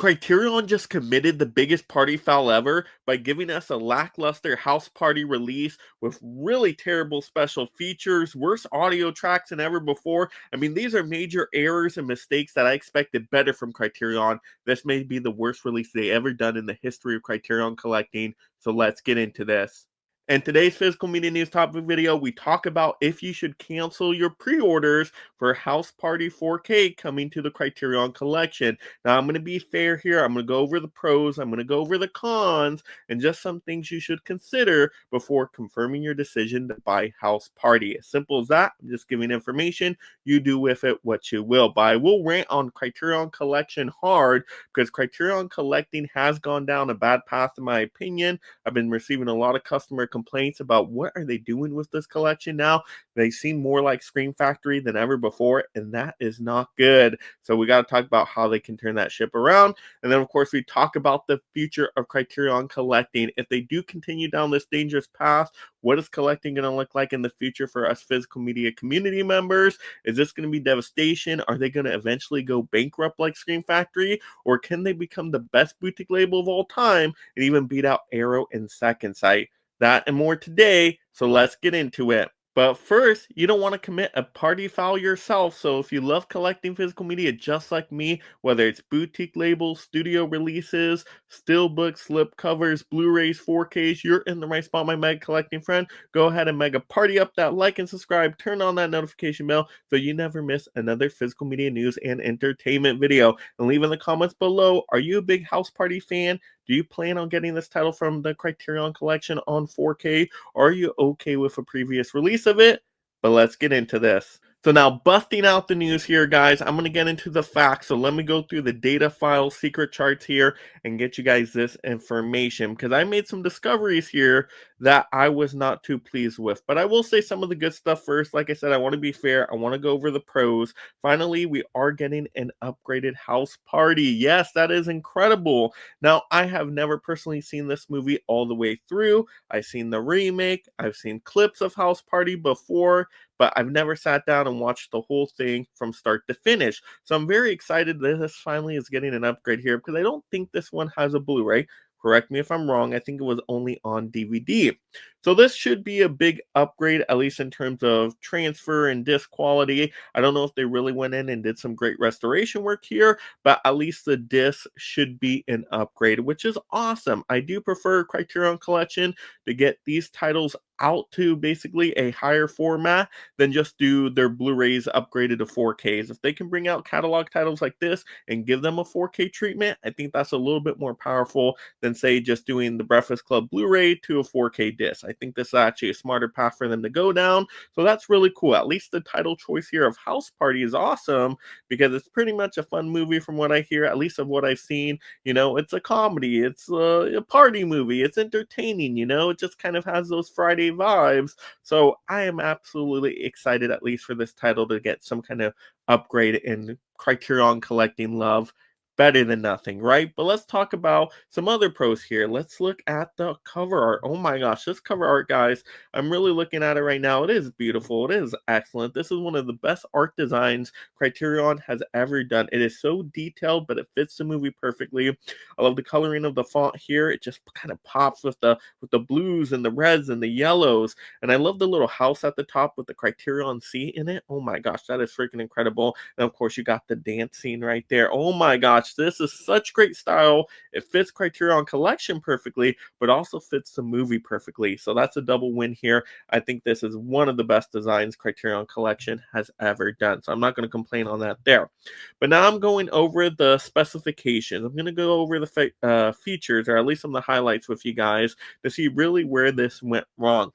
Criterion just committed the biggest party foul ever by giving us a lackluster house party release with really terrible special features, worse audio tracks than ever before. I mean, these are major errors and mistakes that I expected better from Criterion. This may be the worst release they ever done in the history of Criterion Collecting, so let's get into this. In today's physical media news topic video, we talk about if you should cancel your pre-orders for House Party 4K coming to the Criterion Collection. Now, I'm going to be fair here. I'm going to go over the pros, I'm going to go over the cons, and just some things you should consider before confirming your decision to buy House Party. As simple as that. I'm just giving information. You do with it what you will. But I will rant on Criterion Collection hard because Criterion Collecting has gone down a bad path in my opinion. I've been receiving a lot of customer complaints about what are they doing with this collection now. They seem more like Scream Factory than ever before, and that is not good. So we got to talk about how they can turn that ship around. And then, of course, we talk about the future of Criterion Collecting. If they do continue down this dangerous path, what is collecting going to look like in the future for us physical media community members? Is this going to be devastation? Are they going to eventually go bankrupt like Scream Factory? Or can they become the best boutique label of all time and even beat out Arrow and Second Sight? That and more today, so let's get into it. But first, you don't want to commit a party foul yourself, so if you love collecting physical media just like me, whether it's boutique labels, studio releases, steelbooks, slip covers, Blu-rays, 4Ks, you're in the right spot, my mega collecting friend. Go ahead and mega party up that like and subscribe, turn on that notification bell so you never miss another physical media news and entertainment video. And leave in the comments below, are you a big House Party fan? Do you plan on getting this title from the Criterion Collection on 4K? Or are you okay with a previous release of it? But let's get into this. So now, busting out the news here, guys, I'm going to get into the facts. So let me go through the data file secret charts here and get you guys this information, because I made some discoveries here that I was not too pleased with. But I will say some of the good stuff first. Like I said, I want to be fair. I want to go over the pros. Finally, we are getting an upgraded House Party. Yes, that is incredible. Now, I have never personally seen this movie all the way through. I've seen the remake. I've seen clips of House Party before, but I've never sat down and watched the whole thing from start to finish. So I'm very excited that this finally is getting an upgrade here, because I don't think this one has a Blu-ray. Correct me if I'm wrong. I think it was only on DVD. So this should be a big upgrade, at least in terms of transfer and disc quality. I don't know if they really went in and did some great restoration work here, but at least the disc should be an upgrade, which is awesome. I do prefer Criterion Collection to get these titles out to basically a higher format than just do their Blu-rays upgraded to 4Ks. If they can bring out catalog titles like this and give them a 4K treatment, I think that's a little bit more powerful than, say, just doing the Breakfast Club Blu-ray to a 4K disc. I think this is actually a smarter path for them to go down, so that's really cool. At least the title choice here of House Party is awesome, because it's pretty much a fun movie from what I hear, at least of what I've seen. You know, it's a comedy, it's a party movie, it's entertaining, you know, it just kind of has those Friday vibes. So I am absolutely excited, at least for this title, to get some kind of upgrade in Criterion Collecting love. Better than nothing, right? But let's talk about some other pros here. Let's look at the cover art. Oh my gosh, this cover art, guys, I'm really looking at it right now. It is beautiful. It is excellent. This is one of the best art designs Criterion has ever done. It is so detailed, but it fits the movie perfectly. I love the coloring of the font here. It just kind of pops with the blues and the reds and the yellows. And I love the little house at the top with the Criterion C in it. Oh my gosh, that is freaking incredible. And of course, you got the dance scene right there. Oh my gosh, this is such great style. It fits Criterion Collection perfectly, but also fits the movie perfectly. So that's a double win here. I think this is one of the best designs Criterion Collection has ever done. So I'm not going to complain on that there. But now I'm going over the specifications. I'm going to go over the features, or at least some of the highlights with you guys, to see really where this went wrong.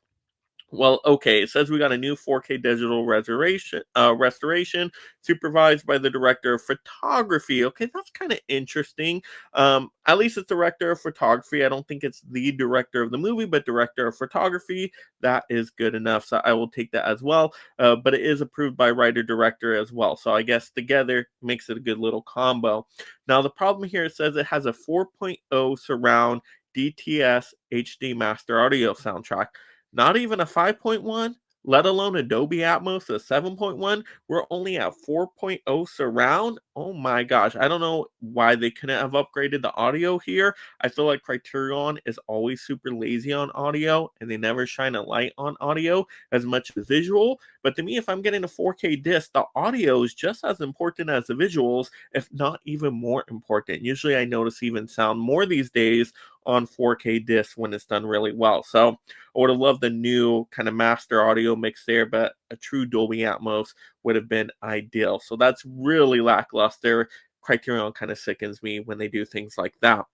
Well, okay, it says we got a new 4K digital restoration supervised by the director of photography. Okay, that's kind of interesting. At least it's director of photography. I don't think it's the director of the movie, but director of photography. That is good enough, so I will take that as well. But it is approved by writer-director as well, so I guess together makes it a good little combo. Now, the problem here, it says it has a 4.0 surround DTS HD master audio soundtrack. Not even a 5.1? let alone Adobe Atmos at 7.1. We're only at 4.0 surround. Oh my gosh. I don't know why they couldn't have upgraded the audio here. I feel like Criterion is always super lazy on audio and they never shine a light on audio as much as visual. But to me, if I'm getting a 4K disc, the audio is just as important as the visuals, if not even more important. Usually I notice even sound more these days on 4K discs when it's done really well. So I would have loved the new kind of master audio mix there, but a true Dolby Atmos would have been ideal. So that's really lackluster. Criterion kind of sickens me when they do things like that.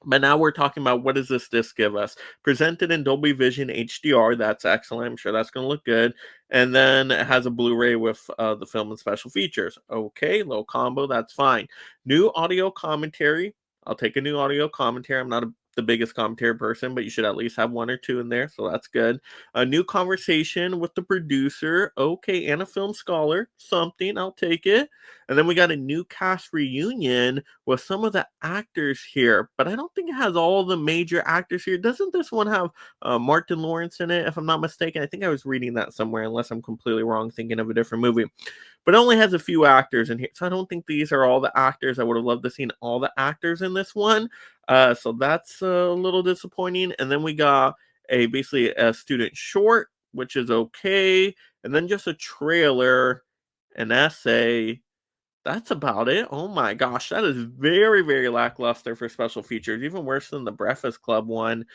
But now we're talking about what does this disc give us? Presented in Dolby Vision HDR, that's excellent. I'm sure that's going to look good. And then it has a Blu-ray with the film and special features. Okay, little combo, that's fine. New audio commentary. I'll take a new audio commentary. I'm not the biggest commentary person, but you should at least have one or two in there, so that's good. A new conversation with the producer. Okay, and a film scholar. Something, I'll take it. And then we got a new cast reunion with some of the actors here, but I don't think it has all the major actors here. Doesn't this one have Martin Lawrence in it, if I'm not mistaken? I think I was reading that somewhere, unless I'm completely wrong, thinking of a different movie. But it only has a few actors in here, so I don't think these are all the actors. I would have loved to seen all the actors in this one, so that's a little disappointing. And then we got basically a student short, which is okay, and then just a trailer, an essay, that's about it. Oh my gosh, that is very, very lackluster for special features. Even worse than the Breakfast Club one.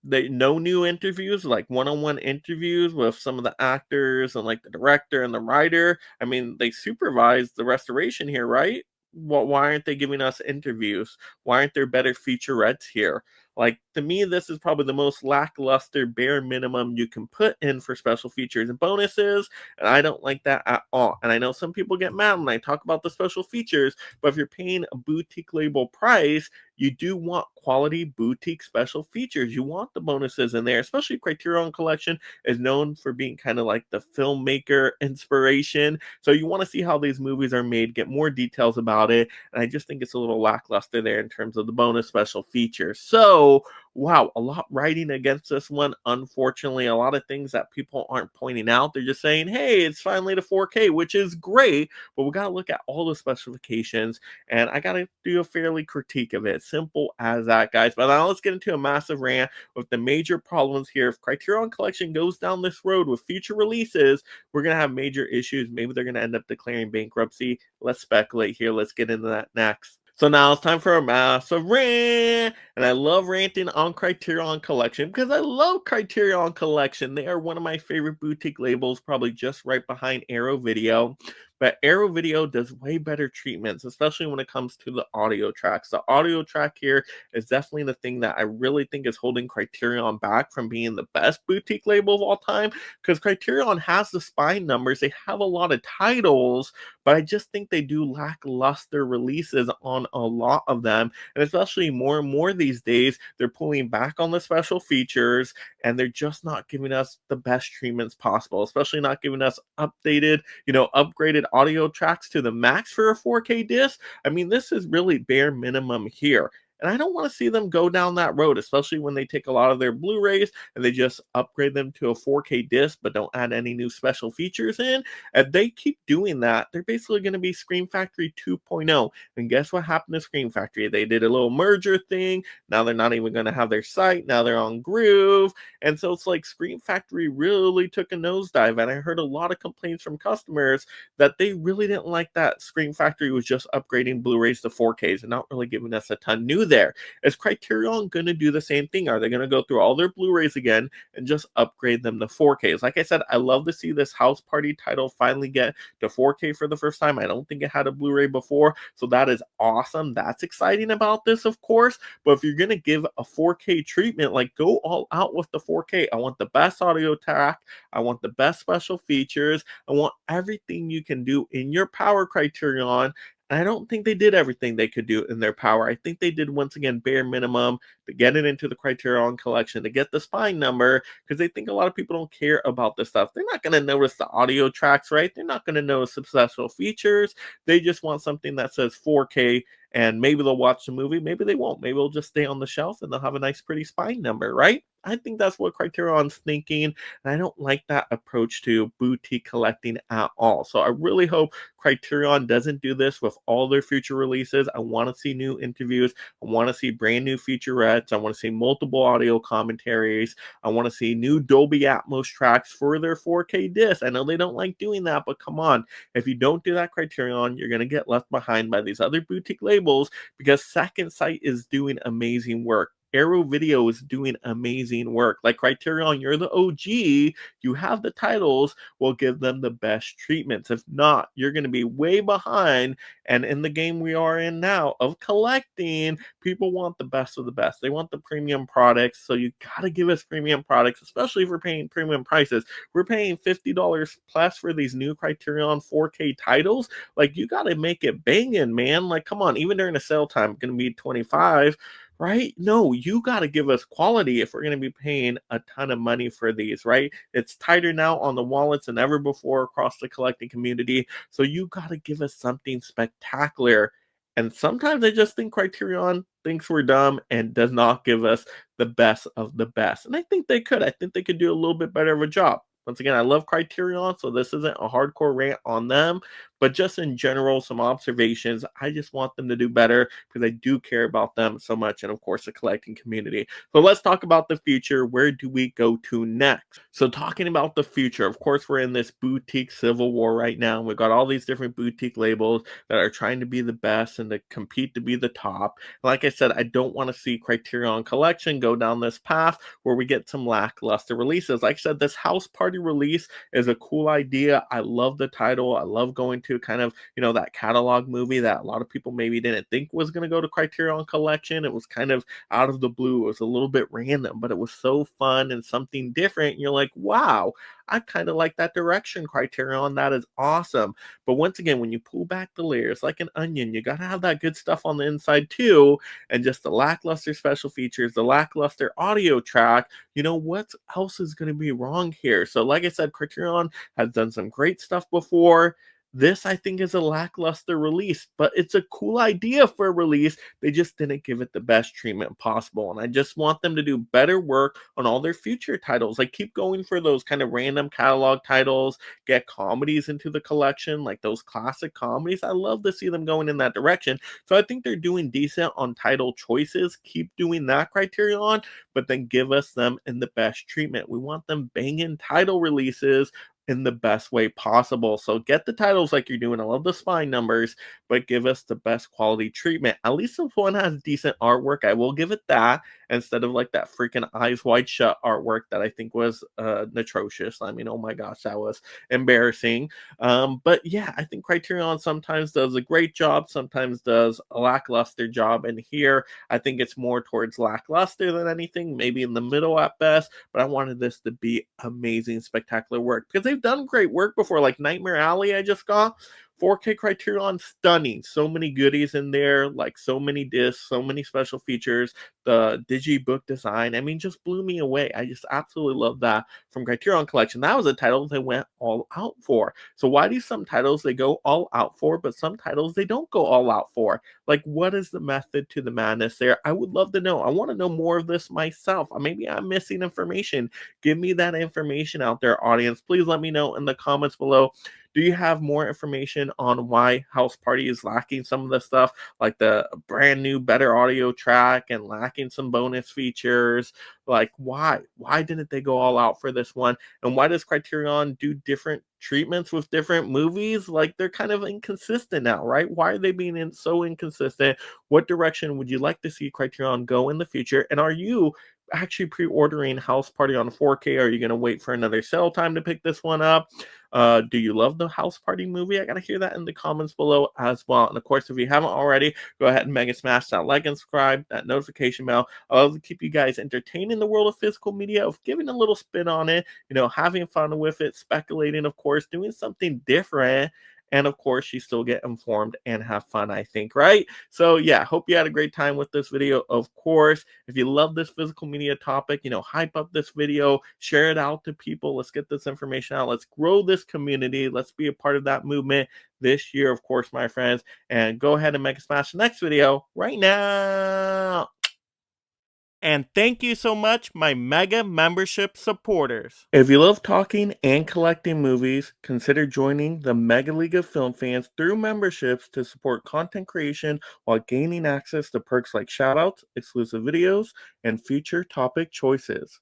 They no new interviews, like one-on-one interviews with some of the actors and like the director and the writer. I mean, they supervised the restoration here, right? Why aren't they giving us interviews? Why aren't there better featurettes here? Like, to me, this is probably the most lackluster bare minimum you can put in for special features and bonuses, and I don't like that at all. And I know some people get mad when I talk about the special features, but if you're paying a boutique label price, you do want quality boutique special features. You want the bonuses in there, especially Criterion Collection is known for being kind of like the filmmaker inspiration. So you want to see how these movies are made, get more details about it. And I just think it's a little lackluster there in terms of the bonus special features. So wow, a lot writing against this one. Unfortunately, a lot of things that people aren't pointing out. They're just saying, hey, it's finally to 4K, which is great, but we got to look at all the specifications, and I got to do a fairly critique of it. Simple as that, guys. But now let's get into a massive rant with the major problems here. If Criterion Collection goes down this road with future releases, we're going to have major issues. Maybe they're going to end up declaring bankruptcy. Let's speculate here. Let's get into that next. So now it's time for a massive rant, and I love ranting on Criterion Collection because I love Criterion Collection. They are one of my favorite boutique labels, probably just right behind Arrow Video. But Arrow Video does way better treatments, especially when it comes to the audio tracks. The audio track here is definitely the thing that I really think is holding Criterion back from being the best boutique label of all time, because Criterion has the spine numbers. They have a lot of titles, but I just think they do lackluster releases on a lot of them. And especially more and more these days, they're pulling back on the special features and they're just not giving us the best treatments possible, especially not giving us upgraded audio tracks to the max for a 4K disc. I mean, this is really bare minimum here. And I don't want to see them go down that road, especially when they take a lot of their Blu-rays and they just upgrade them to a 4K disc, but don't add any new special features in. If they keep doing that, they're basically going to be Scream Factory 2.0. And guess what happened to Scream Factory? They did a little merger thing. Now they're not even going to have their site. Now they're on Groove. And so it's like Scream Factory really took a nosedive. And I heard a lot of complaints from customers that they really didn't like that Scream Factory was just upgrading Blu-rays to 4Ks and not really giving us a ton new there. Is Criterion going to do the same thing? Are they going to go through all their Blu-rays again and just upgrade them to 4Ks? Like I said, I love to see this House Party title finally get to 4K for the first time. I don't think it had a Blu-ray before, so that is awesome. That's exciting about this, of course. But if you're going to give a 4K treatment, like, go all out with the 4K. I want the best audio track. I want the best special features. I want everything you can do in your power, Criterion. I don't think they did everything they could do in their power. I think they did, once again, bare minimum to get it into the Criterion Collection, to get the spine number, because they think a lot of people don't care about this stuff. They're not going to notice the audio tracks, right? They're not going to notice the special features. They just want something that says 4K, and maybe they'll watch the movie. Maybe they won't. Maybe it'll just stay on the shelf, and they'll have a nice, pretty spine number, right? I think that's what Criterion's thinking, and I don't like that approach to boutique collecting at all. So I really hope Criterion doesn't do this with all their future releases. I want to see new interviews. I want to see brand new featurettes. I want to see multiple audio commentaries. I want to see new Dolby Atmos tracks for their 4K discs. I know they don't like doing that, but come on. If you don't do that Criterion, you're going to get left behind by these other boutique labels because Second Sight is doing amazing work. Arrow Video is doing amazing work. Like Criterion, you're the OG. You have the titles. We'll give them the best treatments. If not, you're going to be way behind. And in the game we are in now of collecting, people want the best of the best. They want the premium products. So you got to give us premium products, especially if we're paying premium prices. We're paying $50 plus for these new Criterion 4K titles. Like, you got to make it banging, man. Like, come on, even during a sale time, it's going to be 25, right? No, you got to give us quality if we're going to be paying a ton of money for these, right? It's tighter now on the wallets than ever before across the collecting community. So you got to give us something spectacular. And sometimes I just think Criterion thinks we're dumb and does not give us the best of the best. And I think they could. I think they could do a little bit better of a job. Once again, I love Criterion, so this isn't a hardcore rant on them, but just in general, some observations. I just want them to do better because I do care about them so much, and of course, the collecting community. So let's talk about the future. Where do we go to next? So talking about the future, of course, we're in this boutique civil war right now. We've got all these different boutique labels that are trying to be the best and to compete to be the top. Like I said, I don't want to see Criterion Collection go down this path where we get some lackluster releases. Like I said, this house party release is a cool idea. I love the title. I love going to kind of, that catalog movie that a lot of people maybe didn't think was going to go to Criterion Collection. It was kind of out of the blue. It was a little bit random, but it was so fun and something different. And you're like, wow, I kind of like that direction, Criterion. That is awesome. But once again, when you pull back the layers like an onion, you got to have that good stuff on the inside too. And just the lackluster special features, the lackluster audio track, what else is going to be wrong here? So like I said, Criterion has done some great stuff before. This, I think, is a lackluster release, but it's a cool idea for a release. They just didn't give it the best treatment possible. And I just want them to do better work on all their future titles. Like, keep going for those kind of random catalog titles, get comedies into the collection, like those classic comedies. I love to see them going in that direction. So I think they're doing decent on title choices. Keep doing that Criterion, but then give us them in the best treatment. We want them banging title releases in the best way possible. So get the titles like you're doing. I love the spine numbers, but give us the best quality treatment. At least if one has decent artwork, I will give it that instead of like that freaking eyes wide shut artwork that I think was atrocious. I mean, oh my gosh, that was embarrassing. But yeah, I think Criterion sometimes does a great job, sometimes does a lackluster job. And here, I think it's more towards lackluster than anything, maybe in the middle at best. But I wanted this to be amazing, spectacular work because they've done great work before, like Nightmare Alley, I just got. 4K Criterion, stunning. So many goodies in there, like so many discs, so many special features. The digibook design, I mean, just blew me away. I just absolutely love that from Criterion Collection. That was a title they went all out for. So why do some titles they go all out for, but some titles they don't go all out for? Like, what is the method to the madness there? I would love to know. I want to know more of this myself. Maybe I'm missing information. Give me that information out there, audience. Please let me know in the comments below. Do you have more information on why House Party is lacking some of the stuff, like the brand new, better audio track and lacking some bonus features? Like, why? Why didn't they go all out for this one? And why does Criterion do different treatments with different movies? Like, they're kind of inconsistent now, right? Why are they being so inconsistent? What direction would you like to see Criterion go in the future? And are you actually pre-ordering House Party on 4K? Are you going to wait for another sale time to pick this one up? Do you love the House Party movie? I got to hear that in the comments below as well. And of course, if you haven't already, go ahead and mega smash that like and subscribe, that notification bell. I love to keep you guys entertained in the world of physical media, of giving a little spin on it, having fun with it, speculating, of course, doing something different. And of course, you still get informed and have fun, I think, right? So yeah, hope you had a great time with this video. Of course, if you love this physical media topic, hype up this video, share it out to people. Let's get this information out. Let's grow this community. Let's be a part of that movement this year, of course, my friends. And go ahead and make a smash the next video right now. And thank you so much, my Mega Membership supporters. If you love talking and collecting movies, consider joining the Mega League of Film Fans through memberships to support content creation while gaining access to perks like shoutouts, exclusive videos, and future topic choices.